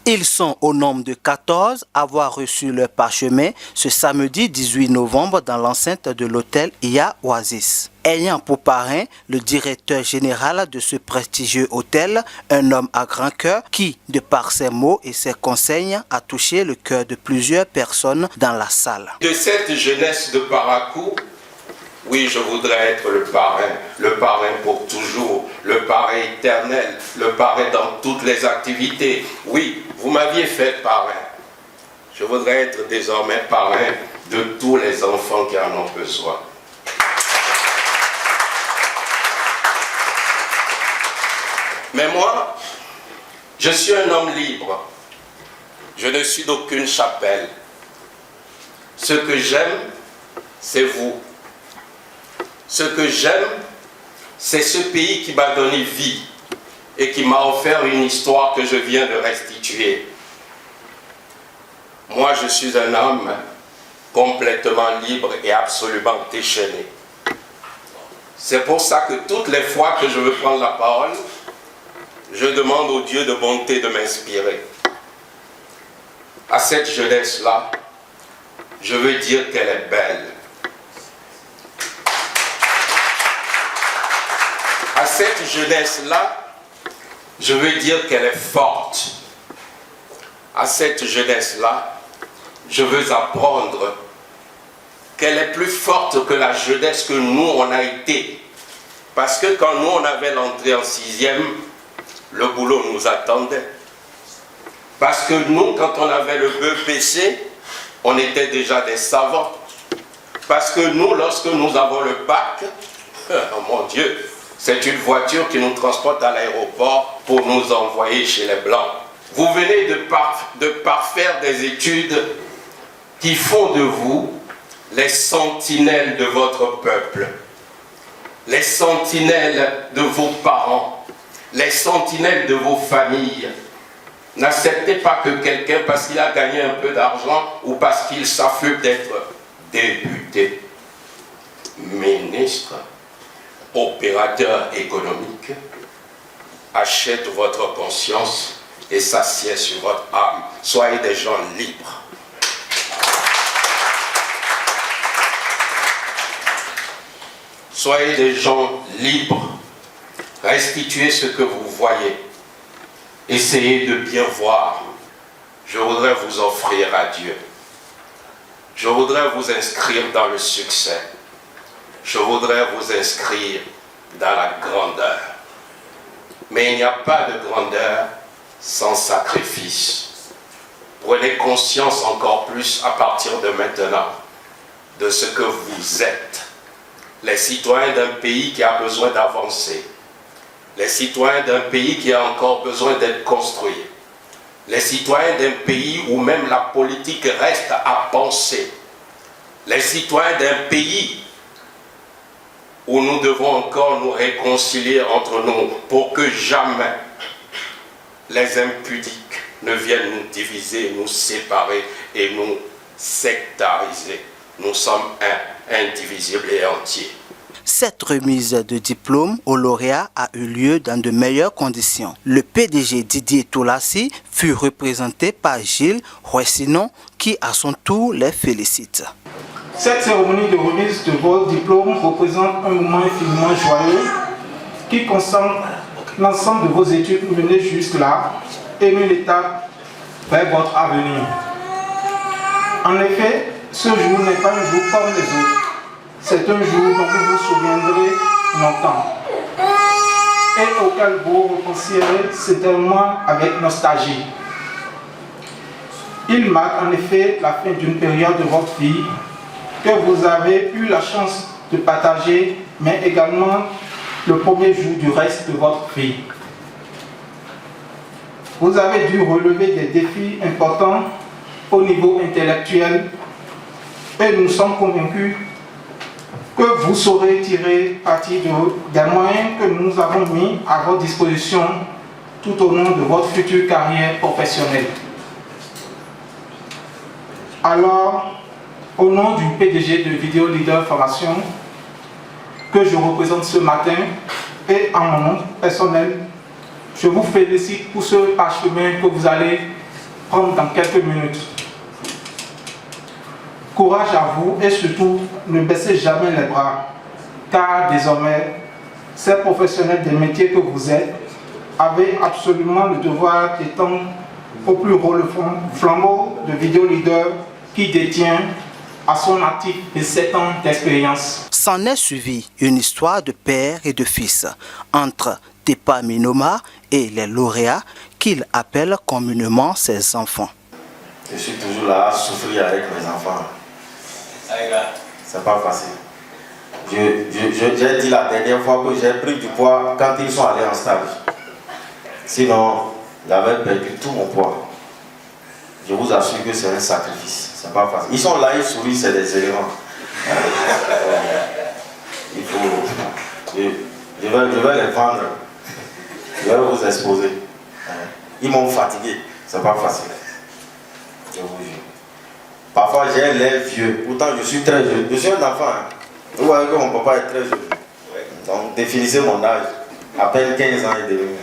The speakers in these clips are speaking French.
Ils sont au nombre de 14 à avoir reçu leur parchemin ce samedi 18 novembre dans l'enceinte de l'hôtel IA Oasis. Ayant pour parrain le directeur général de ce prestigieux hôtel, un homme à grand cœur qui, de par ses mots et ses conseils, a touché le cœur de plusieurs personnes dans la salle. De cette jeunesse de Parakou, oui, je voudrais être le parrain pour toujours, le parrain éternel, le parrain dans toutes les activités. Oui, vous m'aviez fait parrain. Je voudrais être désormais parrain de tous les enfants qui en ont besoin. Mais moi, je suis un homme libre. Je ne suis d'aucune chapelle. Ce que j'aime, c'est vous. Ce que j'aime, c'est ce pays qui m'a donné vie et qui m'a offert une histoire que je viens de restituer. Moi, je suis un homme complètement libre et absolument déchaîné. C'est pour ça que toutes les fois que je veux prendre la parole, je demande au Dieu de bonté de m'inspirer. À cette jeunesse-là, je veux dire qu'elle est belle. À cette jeunesse-là, je veux dire qu'elle est forte. À cette jeunesse-là, je veux apprendre qu'elle est plus forte que la jeunesse que nous, on a été. Parce que quand nous, on avait l'entrée en 6e, le boulot nous attendait. Parce que nous, quand on avait le BEPC, on était déjà des savants. Parce que nous, lorsque nous avons le bac, oh mon Dieu, c'est une voiture qui nous transporte à l'aéroport pour nous envoyer chez les Blancs. Vous venez de parfaire des études qui font de vous les sentinelles de votre peuple, les sentinelles de vos parents, les sentinelles de vos familles. N'acceptez pas que quelqu'un, parce qu'il a gagné un peu d'argent ou parce qu'il s'affole d'être député, ministre, opérateur économique, achète votre conscience et s'assied sur votre âme. Soyez des gens libres. Soyez des gens libres. Restituez ce que vous voyez. Essayez de bien voir. Je voudrais vous offrir à Dieu. Je voudrais vous inscrire dans le succès. Je voudrais vous inscrire dans la grandeur. Mais il n'y a pas de grandeur sans sacrifice. Prenez conscience encore plus à partir de maintenant de ce que vous êtes. Les citoyens d'un pays qui a besoin d'avancer. Les citoyens d'un pays qui a encore besoin d'être construit. Les citoyens d'un pays où même la politique reste à penser. Les citoyens d'un pays où nous devons encore nous réconcilier entre nous pour que jamais les impudiques ne viennent nous diviser, nous séparer et nous sectariser. Nous sommes indivisibles et entiers. Cette remise de diplôme aux lauréats a eu lieu dans de meilleures conditions. Le PDG Didier Toulassi fut représenté par Gilles Rouessinon qui à son tour les félicite. Cette cérémonie de remise de vos diplômes représente un moment infiniment joyeux qui concentre l'ensemble de vos études menées jusque-là et une étape vers votre avenir. En effet, ce jour n'est pas un jour comme les autres. C'est un jour dont vous vous souviendrez longtemps et auquel vous repensierez certainement avec nostalgie. Il marque en effet la fin d'une période de votre vie que vous avez eu la chance de partager, mais également le premier jour du reste de votre vie. Vous avez dû relever des défis importants au niveau intellectuel et nous sommes convaincus que vous saurez tirer parti des moyens que nous avons mis à votre disposition tout au long de votre future carrière professionnelle. Alors, au nom du PDG de Video Leader Formation, que je représente ce matin, et en mon nom personnel, je vous félicite pour ce parchemin que vous allez rentre dans quelques minutes. Courage à vous et surtout ne baissez jamais les bras, car désormais, ces professionnels des métiers que vous êtes avez absolument le devoir d'étendre au plus haut le flambeau de vidéo leader qui détient à son actif de 7 ans d'expérience. S'en est suivi une histoire de père et de fils entre Tepa Minoma et les lauréats qu'il appelle communément ses enfants. Je suis toujours là à souffrir avec mes enfants. C'est pas facile. J'ai dit la dernière fois que j'ai pris du poids quand ils sont allés en stage. Sinon, j'avais perdu tout mon poids. Je vous assure que c'est un sacrifice. C'est pas facile. Ils sont là, ils sourient, c'est des éléments. Il faut. Je vais les vendre. Je vais vous exposer. Ils m'ont fatigué. C'est pas facile. Je vous jure. Parfois j'ai l'air vieux, pourtant je suis très jeune. Je suis un enfant. Vous voyez que mon papa est très jeune. Donc définissez mon âge. À peine 15 ans et demi.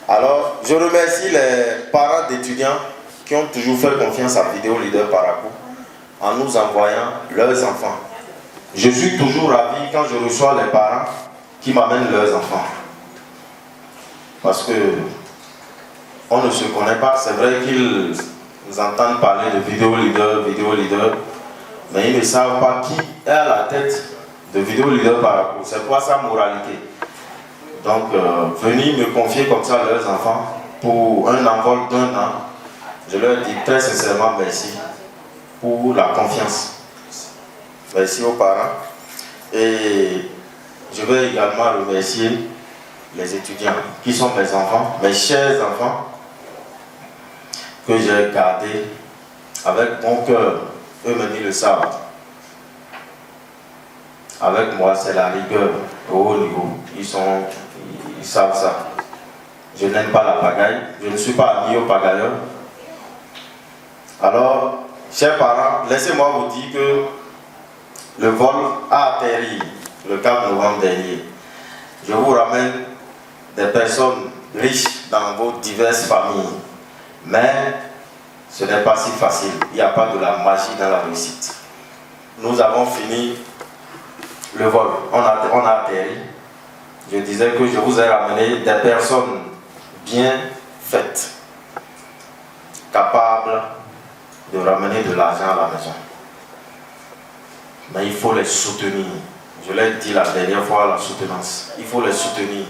Alors, je remercie les parents d'étudiants qui ont toujours fait confiance à Vidéo Leader Parakou en nous envoyant leurs enfants. Je suis toujours ravi quand je reçois les parents qui m'amènent leurs enfants. Parce que on ne se connaît pas. C'est vrai qu'ils entendent parler de vidéo leader, mais ils ne savent pas qui est à la tête de Vidéo Leader Parakou. C'est quoi sa moralité. Donc, venir me confier comme ça leurs enfants pour un envol d'1 an, je leur dis très sincèrement merci pour la confiance. Merci aux parents. Et je vais également remercier les étudiants qui sont mes enfants, mes chers enfants, que j'ai gardés avec mon cœur. Eux-mêmes ils le savent. Avec moi, c'est la rigueur au haut niveau. Ils savent ça. Je n'aime pas la pagaille. Je ne suis pas ami aux pagailleurs. Alors, chers parents, laissez-moi vous dire que le vol a atterri le 4 novembre dernier. Je vous ramène des personnes riches dans vos diverses familles. Mais ce n'est pas si facile. Il n'y a pas de la magie dans la réussite. Nous avons fini le vol. On a atterri. Je disais que je vous ai ramené des personnes bien faites, capables de ramener de l'argent à la maison. Mais il faut les soutenir. Je l'ai dit la dernière fois, la soutenance. Il faut les soutenir.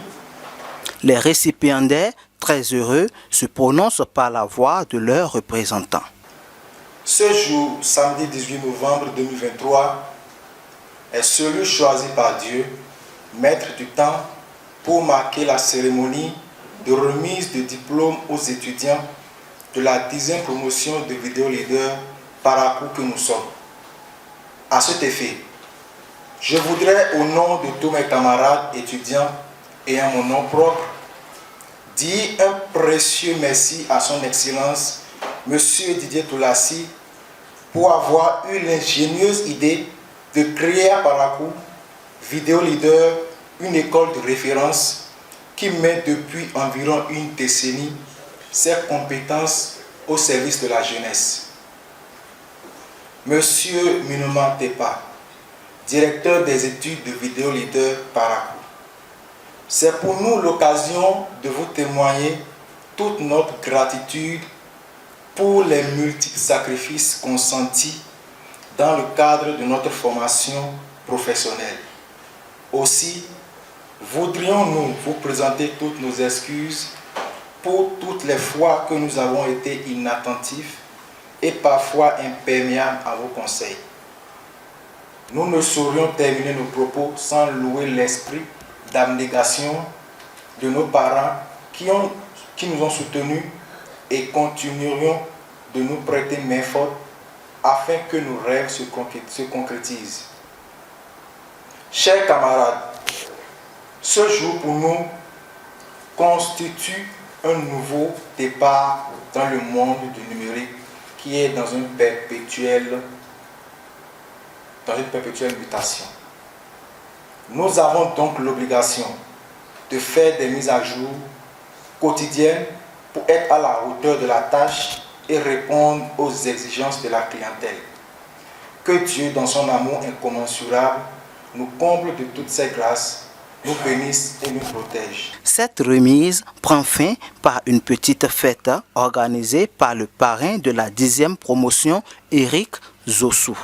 Les récipiendaires, très heureux, se prononcent par la voix de leurs représentants. Ce jour, samedi 18 novembre 2023, est celui choisi par Dieu, maître du temps, pour marquer la cérémonie de remise de diplôme aux étudiants de la 10e promotion de Vidéo Leader Parakou que nous sommes. À cet effet, je voudrais, au nom de tous mes camarades étudiants et à mon nom propre, dire un précieux merci à son Excellence, M. Didier Toulassi, pour avoir eu l'ingénieuse idée de créer à Parakou, Vidéo Leader, une école de référence qui met depuis environ une décennie ses compétences au service de la jeunesse. Monsieur Minoma Tepa, directeur des études de Vidéo Leader Parakou, c'est pour nous l'occasion de vous témoigner toute notre gratitude pour les multiples sacrifices consentis dans le cadre de notre formation professionnelle. Aussi, voudrions-nous vous présenter toutes nos excuses pour toutes les fois que nous avons été inattentifs et parfois imperméables à vos conseils. Nous ne saurions terminer nos propos sans louer l'esprit d'abnégation de nos parents qui nous ont soutenus et continuerions de nous prêter main forte afin que nos rêves se concrétisent. Chers camarades, ce jour pour nous constitue un nouveau départ dans le monde du numérique qui est dans une perpétuelle mutation. Nous avons donc l'obligation de faire des mises à jour quotidienne pour être à la hauteur de la tâche et répondre aux exigences de la clientèle. Que Dieu, dans son amour incommensurable, nous comble de toutes ses grâces, nous bénisse et nous protège. Cette remise prend fin par une petite fête organisée par le parrain de la 10e promotion, Eric Zossou.